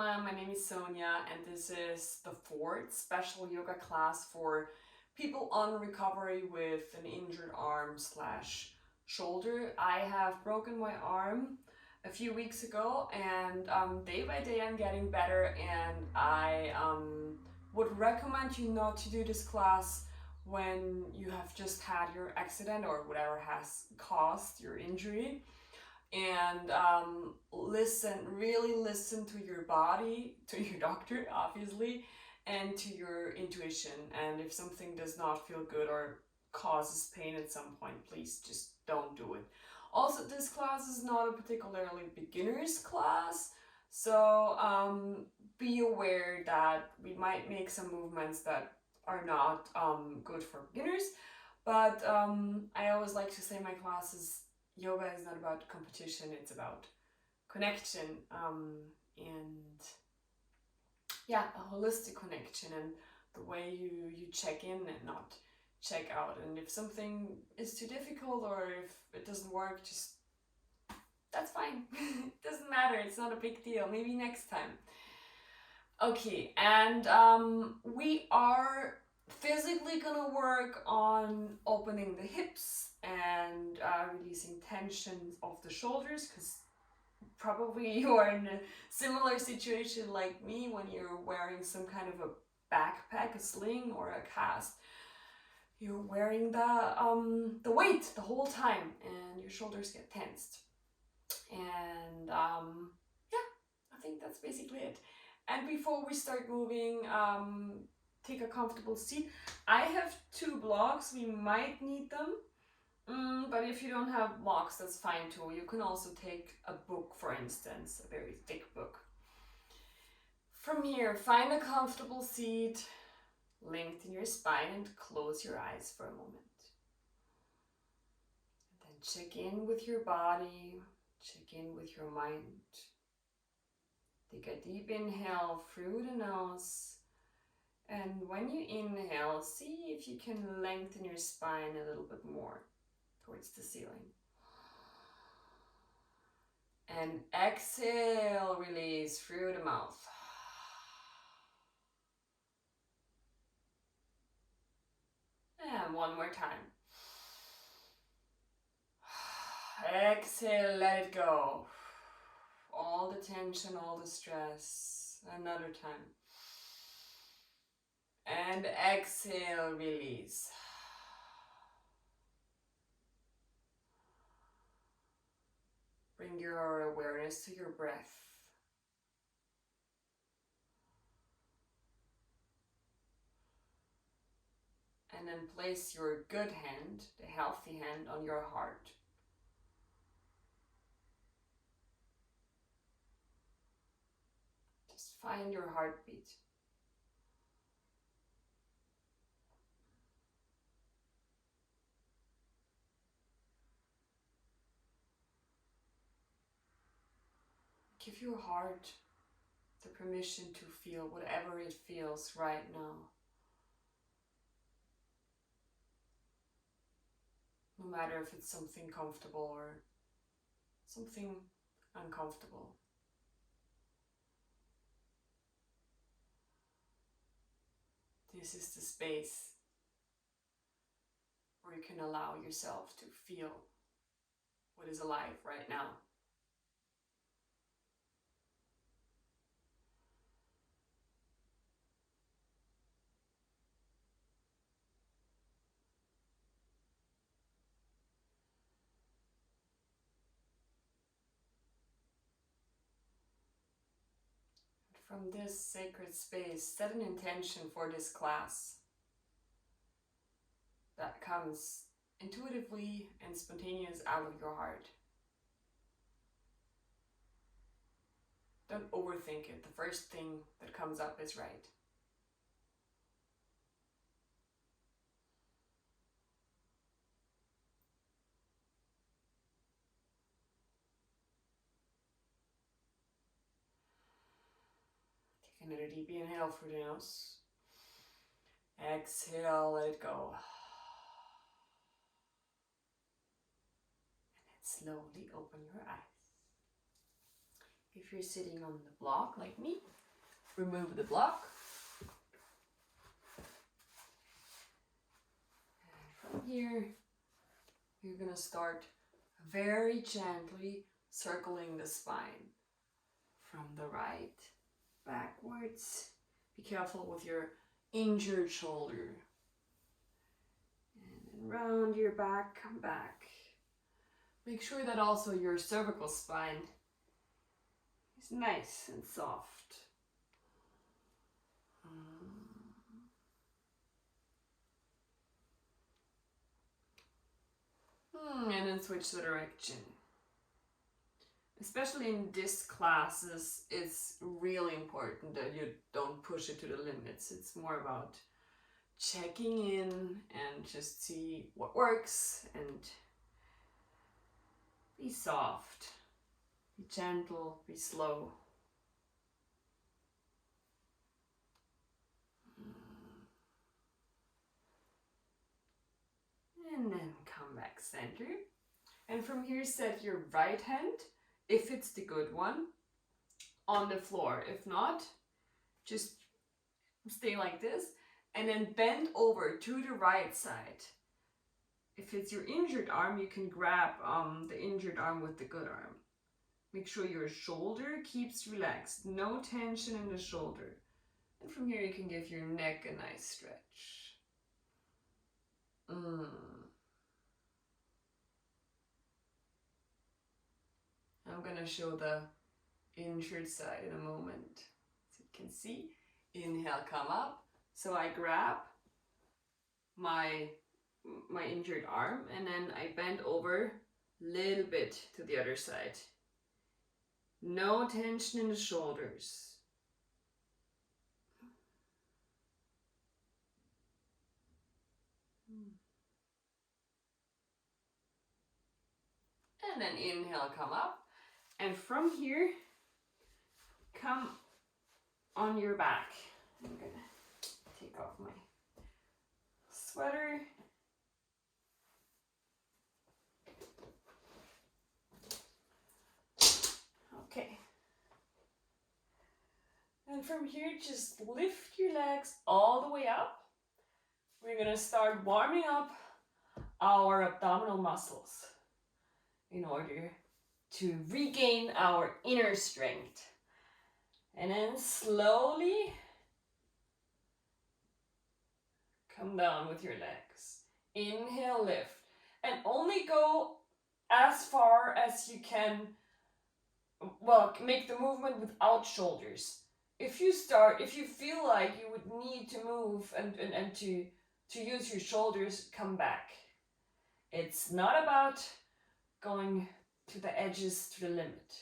everyone, my name is Sonja and this is the fourth special yoga class for people on recovery with an injured arm slash shoulder. I have broken my arm a few weeks ago and day by day I'm getting better, and I would recommend you not to do this class when you have just had your accident or whatever has caused your injury. And really listen to your body, to your doctor obviously, and to your intuition. And if something does not feel good or causes pain at some point, please just don't do it. Also, this class is not a particularly beginner's class, so be aware that we might make some movements that are not good for beginners. But I always like to say my classes, yoga is not about competition, it's about connection, and yeah, a holistic connection, and the way you check in and not check out. And if something is too difficult or if it doesn't work, just that's fine. It doesn't matter, it's not a big deal, maybe next time. Okay, and we are physically gonna work on opening the hips and releasing tension of the shoulders, because probably you are in a similar situation like me when you're wearing some kind of a backpack, a sling or a cast. You're wearing the weight the whole time and your shoulders get tensed. And yeah, I think that's basically it. And before we start moving, take a comfortable seat. I have 2 blocks, we might need them. But if you don't have blocks, that's fine too. You can also take a book, for instance, a very thick book. From here, find a comfortable seat, lengthen your spine and close your eyes for a moment. And then check in with your body, check in with your mind. Take a deep inhale through the nose. And when you inhale, see if you can lengthen your spine a little bit more towards the ceiling. And exhale, release through the mouth. And one more time. Exhale, let it go. All the tension, all the stress. Another time. And exhale, release. Bring your awareness to your breath. And then place your good hand, the healthy hand, on your heart. Just find your heartbeat. Give your heart the permission to feel whatever it feels right now. No matter if it's something comfortable or something uncomfortable. This is the space where you can allow yourself to feel what is alive right now. From this sacred space, set an intention for this class that comes intuitively and spontaneous out of your heart. Don't overthink it. The first thing that comes up is right. Take another deep inhale through the nose. Exhale, let it go. And then slowly open your eyes. If you're sitting on the block like me, remove the block. And from here, you're gonna start very gently circling the spine from the right backwards. Be careful with your injured shoulder. And then round your back, come back. Make sure that also your cervical spine is nice and soft. And then switch the direction. Especially in disc classes, it's really important that you don't push it to the limits. It's more about checking in and just see what works and be soft, be gentle, be slow. And then come back center. And from here, set your right hand, if it's the good one, on the floor. If not, just stay like this. And then bend over to the right side. If it's your injured arm, you can grab the injured arm with the good arm. Make sure your shoulder keeps relaxed. No tension in the shoulder. And from here, you can give your neck a nice stretch. I'm gonna show the injured side in a moment. So you can see, inhale, come up. So I grab my injured arm and then I bend over a little bit to the other side. No tension in the shoulders. And then inhale, come up. And from here, come on your back. I'm gonna take off my sweater. Okay. And from here, just lift your legs all the way up. We're gonna start warming up our abdominal muscles in order to regain our inner strength. And then slowly come down with your legs. Inhale, lift. And only go as far as you can, well, make the movement without shoulders. If you feel like you would need to move and to use your shoulders, come back. It's not about going to the edges, to the limit.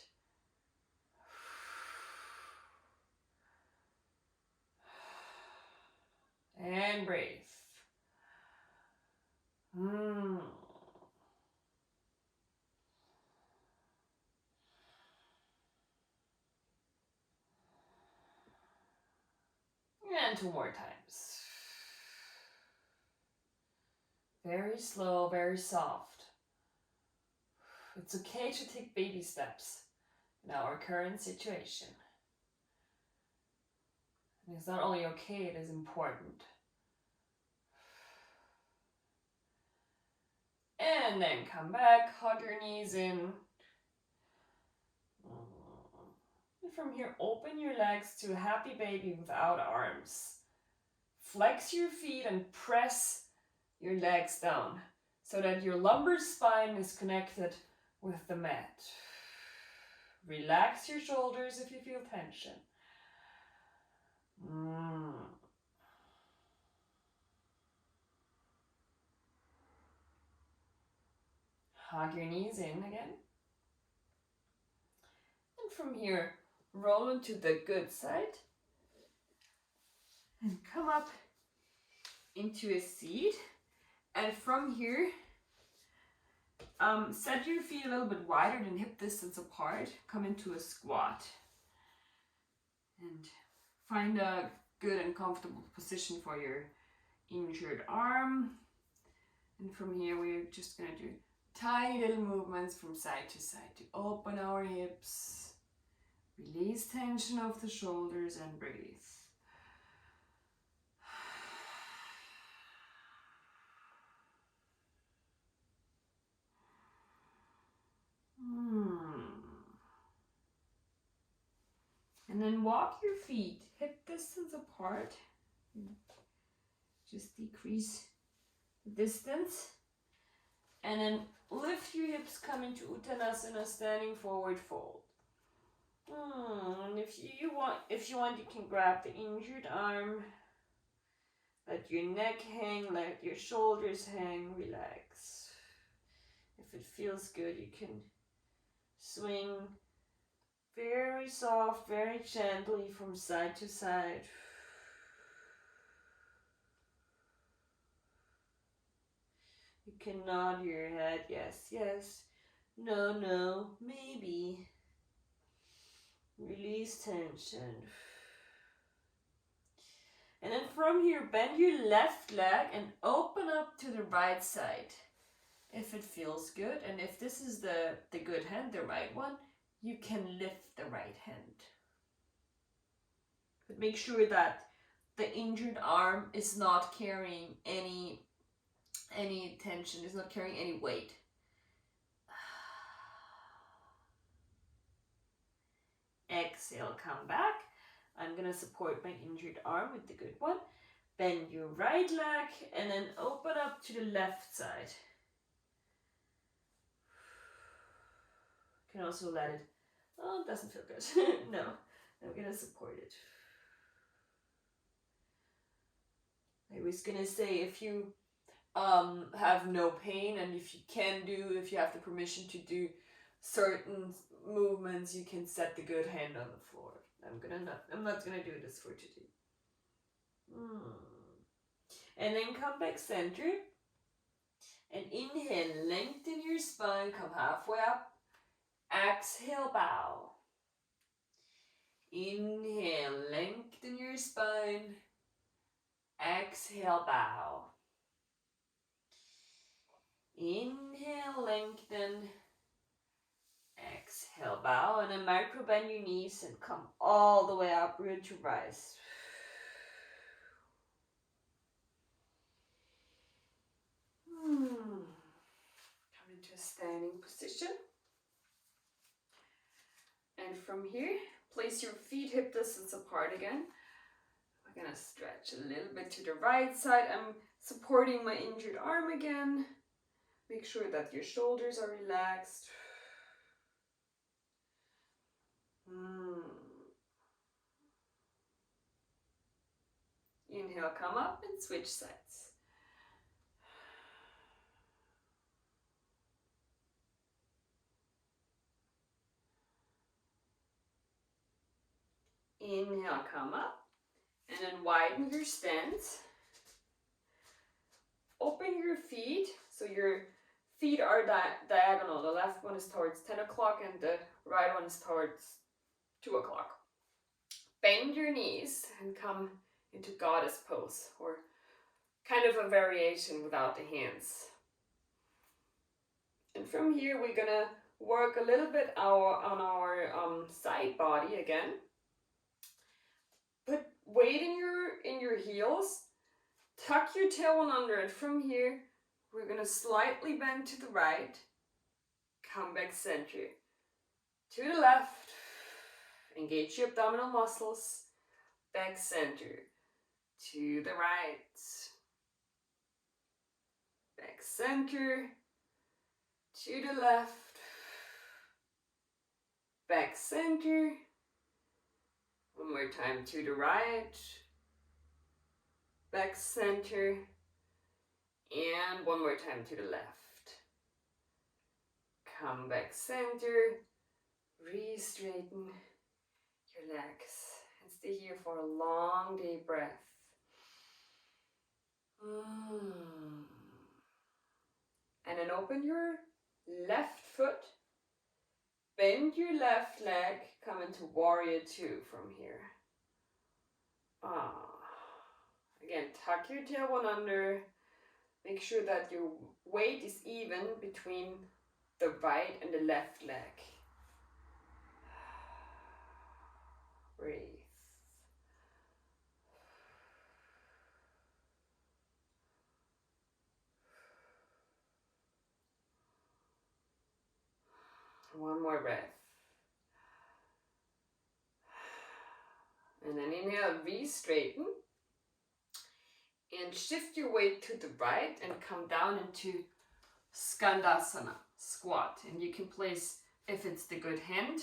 And breathe. And 2 more times. Very slow, very soft. It's okay to take baby steps in our current situation. And it's not only okay, it is important. And then come back, hug your knees in. And from here, open your legs to a happy baby without arms. Flex your feet and press your legs down so that your lumbar spine is connected with the mat. Relax your shoulders if you feel tension. Hug your knees in again. And from here, roll into the good side. And come up into a seat. And from here, set your feet a little bit wider than hip distance apart. Come into a squat. And find a good and comfortable position for your injured arm. And from here, we're just going to do tiny little movements from side to side to open our hips, Release tension of the shoulders and breathe. And then walk your feet hip distance apart. Just decrease the distance. And then lift your hips, come into Uttanasana, standing forward fold. And if you want, you can grab the injured arm. Let your neck hang, let your shoulders hang, relax. If it feels good, you can swing very soft, very gently from side to side. You can nod your head, yes, yes, no, no, maybe. Release tension. And then from here, bend your left leg and open up to the right side. If it feels good, and if this is the good hand, the right one, you can lift the right hand. But make sure that the injured arm is not carrying any tension, is not carrying any weight. Exhale, come back. I'm gonna support my injured arm with the good one. Bend your right leg and then open up to the left side. You can also let it, oh, it doesn't feel good. No, I'm gonna support it. I was gonna say, if you have no pain and if you have the permission to do certain movements, you can set the good hand on the floor. I'm not gonna do this for today. And then come back center and inhale, lengthen your spine, come halfway up. Exhale, bow. Inhale, lengthen your spine. Exhale, bow. Inhale, lengthen. Exhale, bow. And then micro bend your knees and come all the way up, root to rise. Come into a standing position. And from here, place your feet hip distance apart again. We're gonna stretch a little bit to the right side. I'm supporting my injured arm again. Make sure that your shoulders are relaxed. Inhale, come up and switch sides. Inhale, come up. And then widen your stance. Open your feet, so your feet are diagonal. The left one is towards 10 o'clock and the right one is towards 2 o'clock. Bend your knees and come into goddess pose, or kind of a variation without the hands. And from here, we're gonna work a little bit on our side body again. Put weight in your heels. Tuck your tailbone under, and from here, we're gonna slightly bend to the right. Come back center. To the left. Engage your abdominal muscles. Back center. To the right. Back center. To the left. Back center. One more time, to the right. Back center. And one more time to the left. Come back center. Re-straighten your legs. And stay here for a long deep breath. And then open your left foot. Bend your left leg. Come into warrior two from here. Again, tuck your tailbone under. Make sure that your weight is even between the right and the left leg. One more breath. And then inhale, re-straighten. And shift your weight to the right and come down into Skandasana, squat. And you can place, if it's the good hand,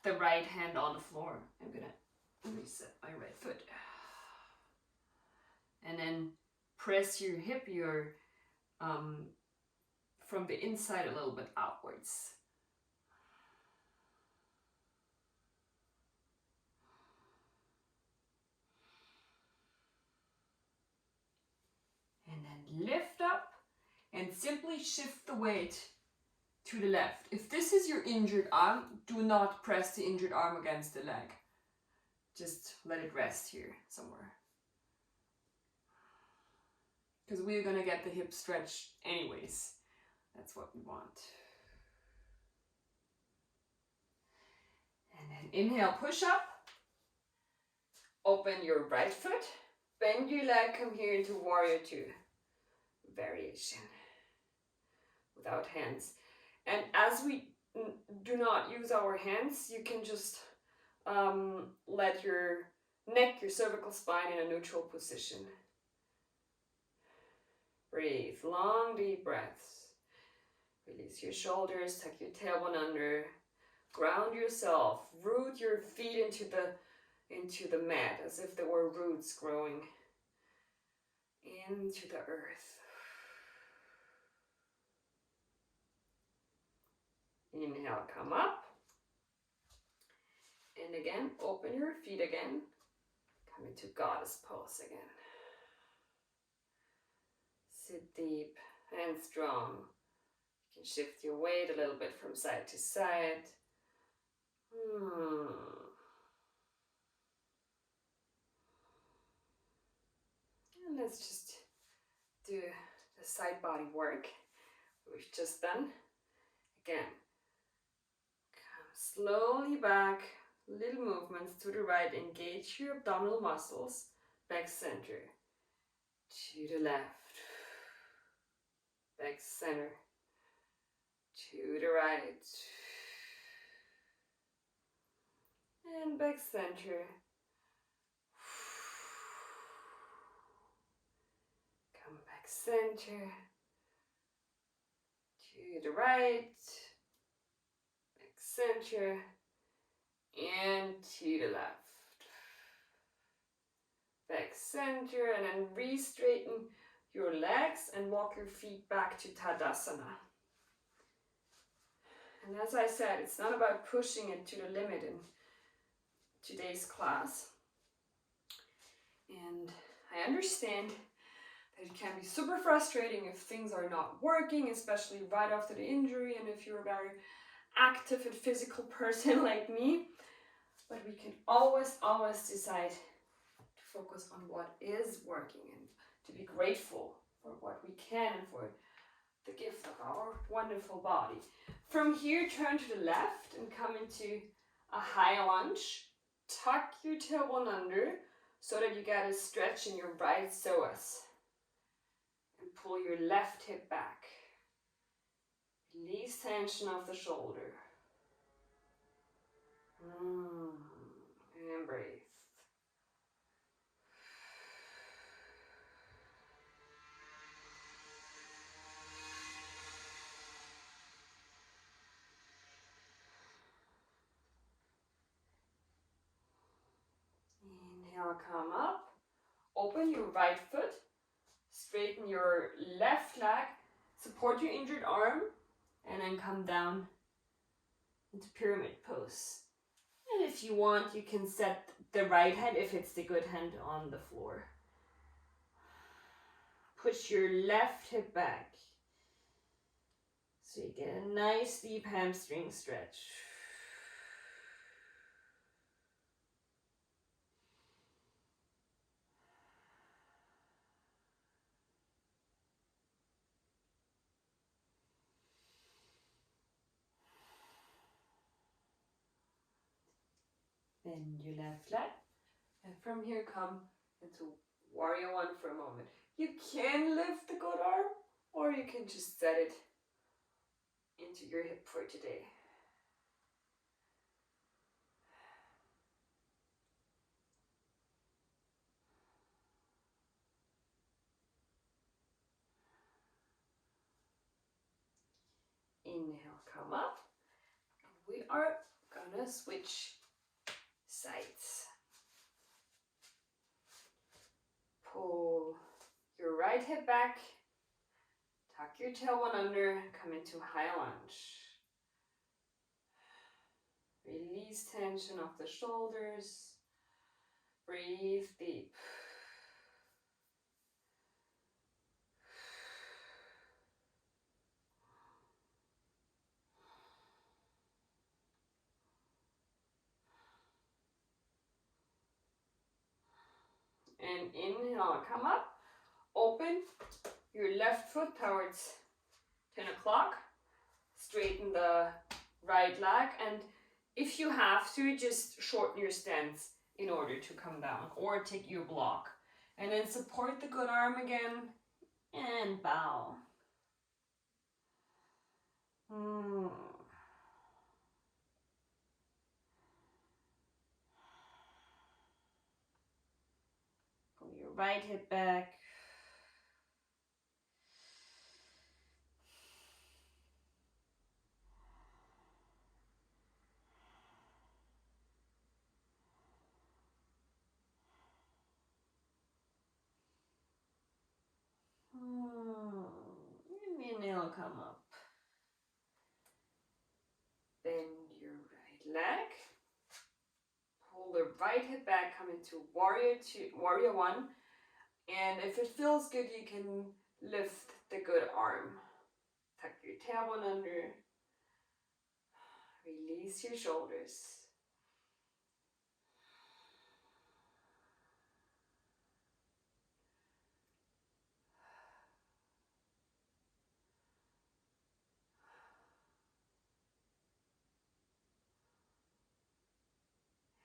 the right hand on the floor. I'm gonna reset my right foot. And then press your hip, from the inside a little bit outwards. And then lift up and simply shift the weight to the left. If this is your injured arm, do not press the injured arm against the leg. Just let it rest here somewhere. Because we're gonna get the hip stretch anyways. That's what we want. And then inhale, push up. Open your right foot. Bend your leg, come here into warrior two. Variation. Without hands. And as we do not use our hands, you can just let your neck, your cervical spine in a neutral position. Breathe, long deep breaths. Release your shoulders, tuck your tailbone under. Ground yourself, root your feet into the mat as if there were roots growing into the earth. Inhale, come up. And again, open your feet again. Come into goddess pose again. Sit deep and strong. You can shift your weight a little bit from side to side. And let's just do the side body work we've just done. Again, come slowly back, little movements to the right, engage your abdominal muscles, back center, to the left, back center, to the right, and back center. Come back center, to the right, back center, and to the left. Back center, and then re-straighten your legs and walk your feet back to Tadasana. And as I said, it's not about pushing it to the limit in today's class. And I understand that it can be super frustrating if things are not working, especially right after the injury, and if you're a very active and physical person like me. But we can always decide to focus on what is working and to be grateful for what we can and for the gift of our wonderful body. From here, turn to the left and come into a high lunge. Tuck your tailbone under so that you get a stretch in your right psoas. And pull your left hip back. Release tension of the shoulder. And breathe. Inhale, come up. Open your right foot. Straighten your left leg. Support your injured arm. And then come down into pyramid pose. And if you want, you can set the right hand, if it's the good hand, on the floor. Push your left hip back. So you get a nice deep hamstring stretch. Bend your left leg. And from here, come into warrior one for a moment. You can lift the good arm, or you can just set it into your hip for today. inhale, come up. We are gonna switch sides. Pull your right hip back, tuck your tailbone under, come into high lunge. Release tension of the shoulders. Breathe deep. And inhale, come up. Open your left foot towards 10 o'clock. Straighten the right leg, and if you have to, just shorten your stance in order to come down, or take your block. And then support the good arm again and bow. Pull your right hip back. Inhale, come up. Bend your right leg. Pull the right hip back, come into warrior one. And if it feels good, you can lift the good arm. Tuck your tailbone under. Release your shoulders.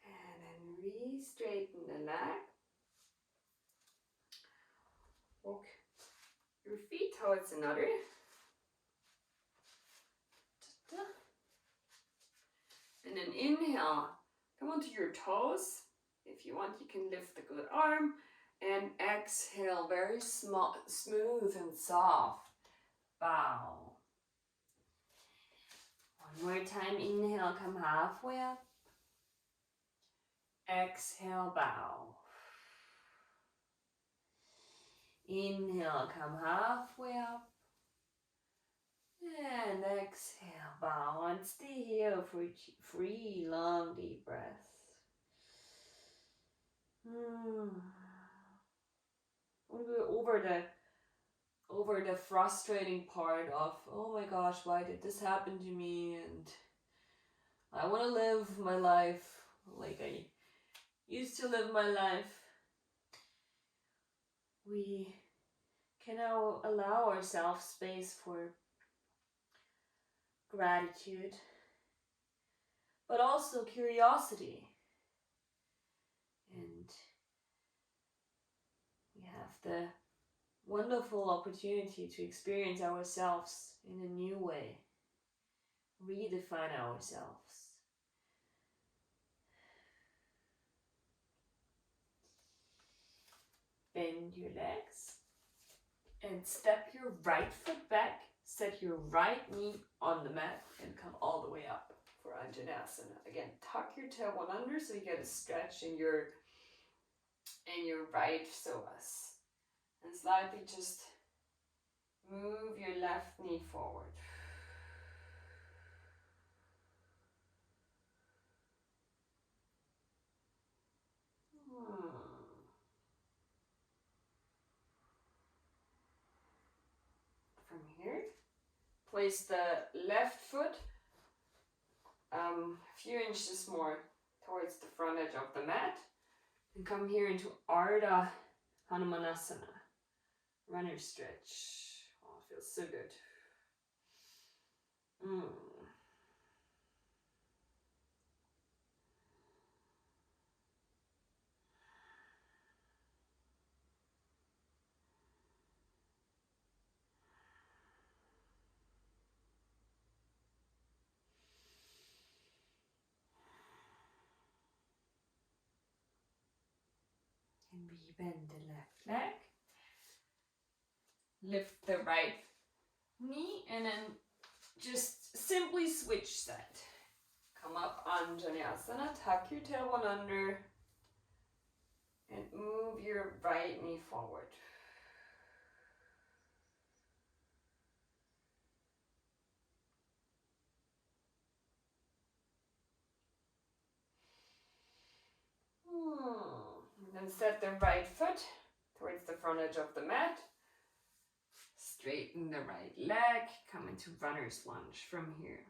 And then re-straighten the leg. Walk your feet towards another. And then inhale, come onto your toes. If you want, you can lift the good arm. And exhale, very smooth and soft. Bow. One more time, inhale, come halfway up. Exhale, bow. Inhale, come halfway up. And exhale, bow, and stay here for 3 long deep breaths. Over the frustrating part of, oh my gosh, why did this happen to me? And I want to live my life like I used to live my life. We can now allow ourselves space for gratitude, but also curiosity. And we have the wonderful opportunity to experience ourselves in a new way, redefine ourselves. Bend your legs and step your right foot back, set your right knee on the mat and come all the way up for Anjaneyasana. Again, tuck your tailbone under so you get a stretch in your right psoas. And slightly just move your left knee forward. From here, place the left foot a few inches more towards the front edge of the mat and come here into Ardha Hanumanasana, runner stretch. Oh, it feels so good. And re-bend the left leg. Lift the right knee and then Just simply switch that. Come up Anjaneyasana, tuck your tailbone under, and move your right knee forward. And then set the right foot towards the front edge of the mat. Straighten the right leg, come into runner's lunge from here.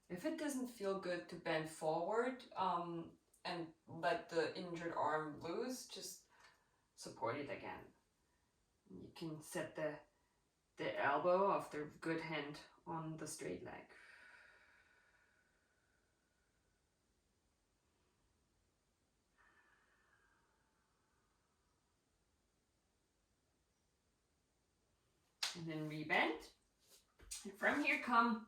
If it doesn't feel good to bend forward and let the injured arm loose, just support it again. You can set the elbow of the good hand on the straight leg. And then rebend. And from here, come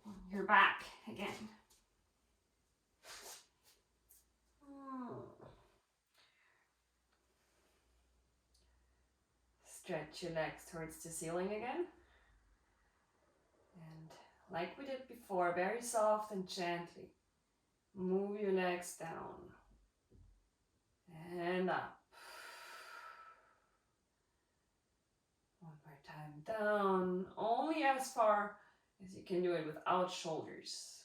on your back again. Stretch your legs towards the ceiling again. And like we did before, very soft and gently, move your legs down and up. One more time, down, only as far as you can do it without shoulders.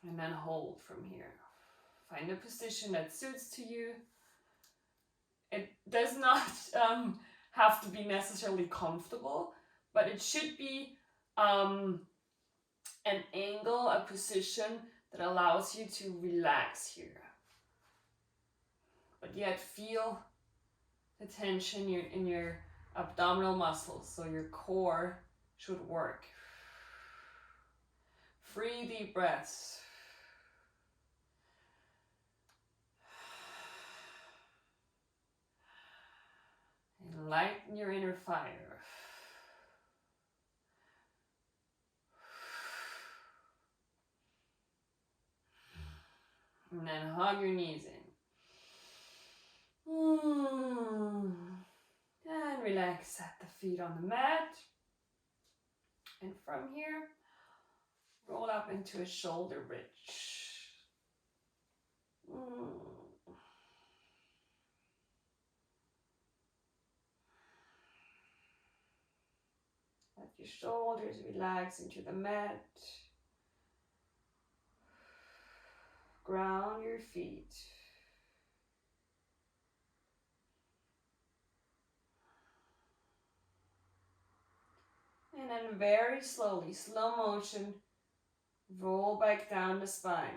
And then hold from here. Find a position that suits to you. It does not have to be necessarily comfortable, but it should be an angle, a position that allows you to relax here. But yet feel the tension in your abdominal muscles, so your core should work. 3 deep breaths. And lighten your inner fire. And then hug your knees in. And relax at the feet on the mat. And from here, roll up into a shoulder bridge. Let your shoulders relax into the mat. Ground your feet. And then very slowly, slow motion, roll back down the spine.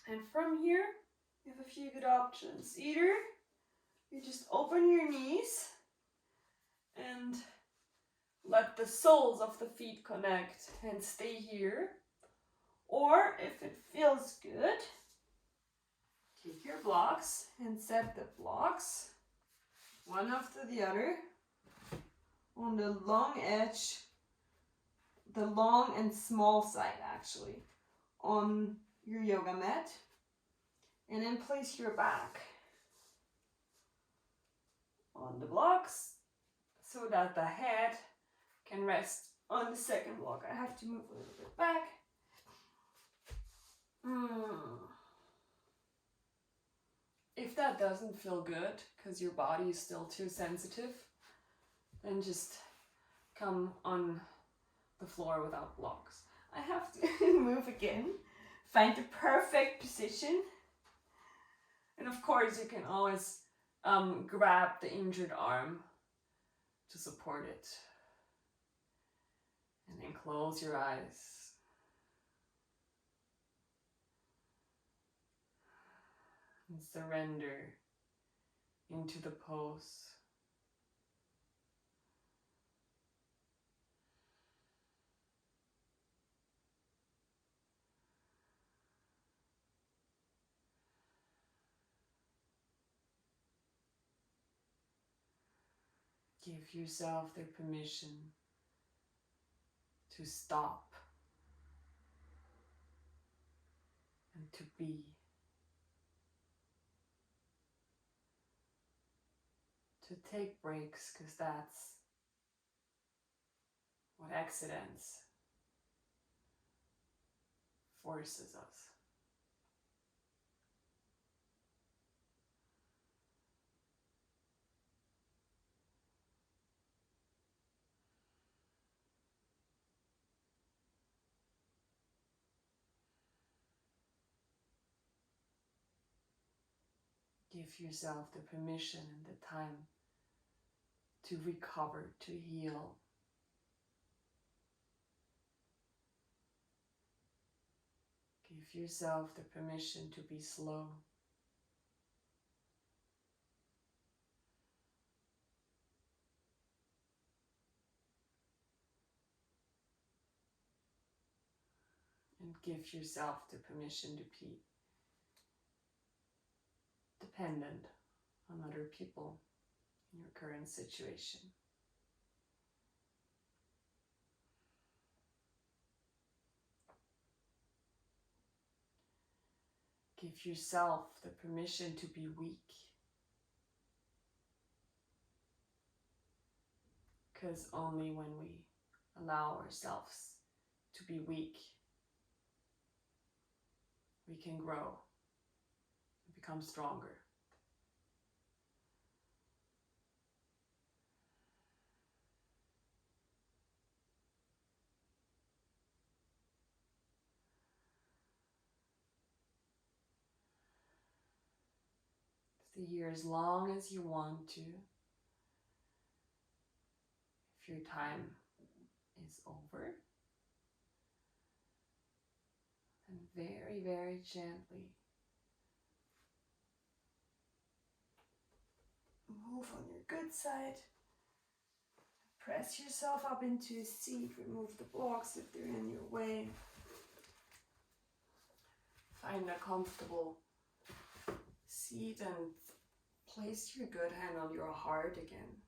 And from here, you have a few good options. Either you just open your knees and let the soles of the feet connect and stay here. Or if it feels good, take your blocks and set the blocks one after the other on the long edge, the long and small side actually, on your yoga mat. And then place your back on the blocks so that the head can rest on the second block. I have to move a little bit back. If that doesn't feel good because your body is still too sensitive, then just come on the floor without blocks. I have to move again, find the perfect position. And of course you can always grab the injured arm to support it. And then close your eyes. And surrender into the pose. Give yourself the permission to stop and to be. To take breaks, because that's what accidents forces us. Give yourself the permission and the time to recover, to heal. Give yourself the permission to be slow. And give yourself the permission to be dependent on other people in your current situation. Give yourself the permission to be weak. Because only when we allow ourselves to be weak, we can grow and become stronger. Stay here as long as you want to. If your time is over, then very, very gently move on your good side. Press yourself up into a seat. Remove the blocks if they're in your way. Find a comfortable seat and place your good hand on your heart again.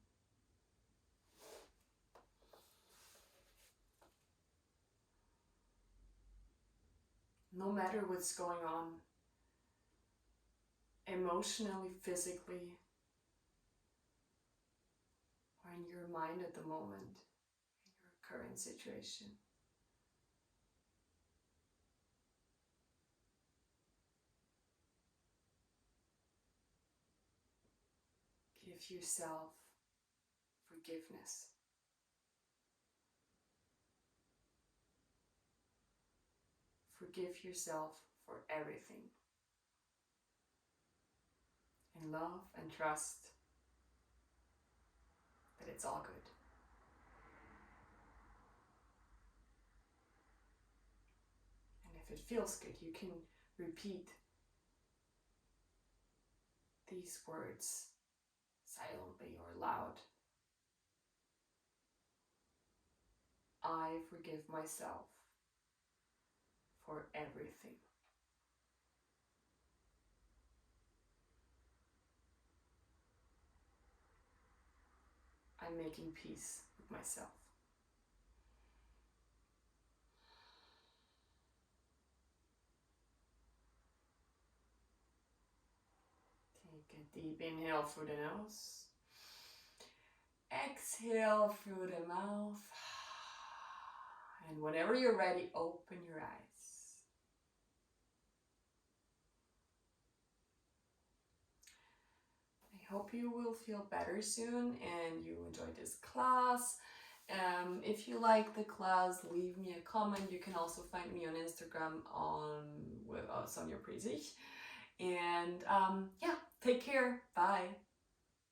No matter what's going on, emotionally, physically, or in your mind at the moment, in your current situation, give yourself forgiveness. Forgive yourself for everything. And love and trust that it's all good. And if it feels good, you can repeat these words silently or loud. I forgive myself for everything. I'm making peace with myself. Take a deep inhale through the nose. Exhale through the mouth. And whenever you're ready, open your eyes. I hope you will feel better soon and you enjoyed this class. If you like the class, leave me a comment. You can also find me on Instagram with Sonja. And yeah, take care. Bye.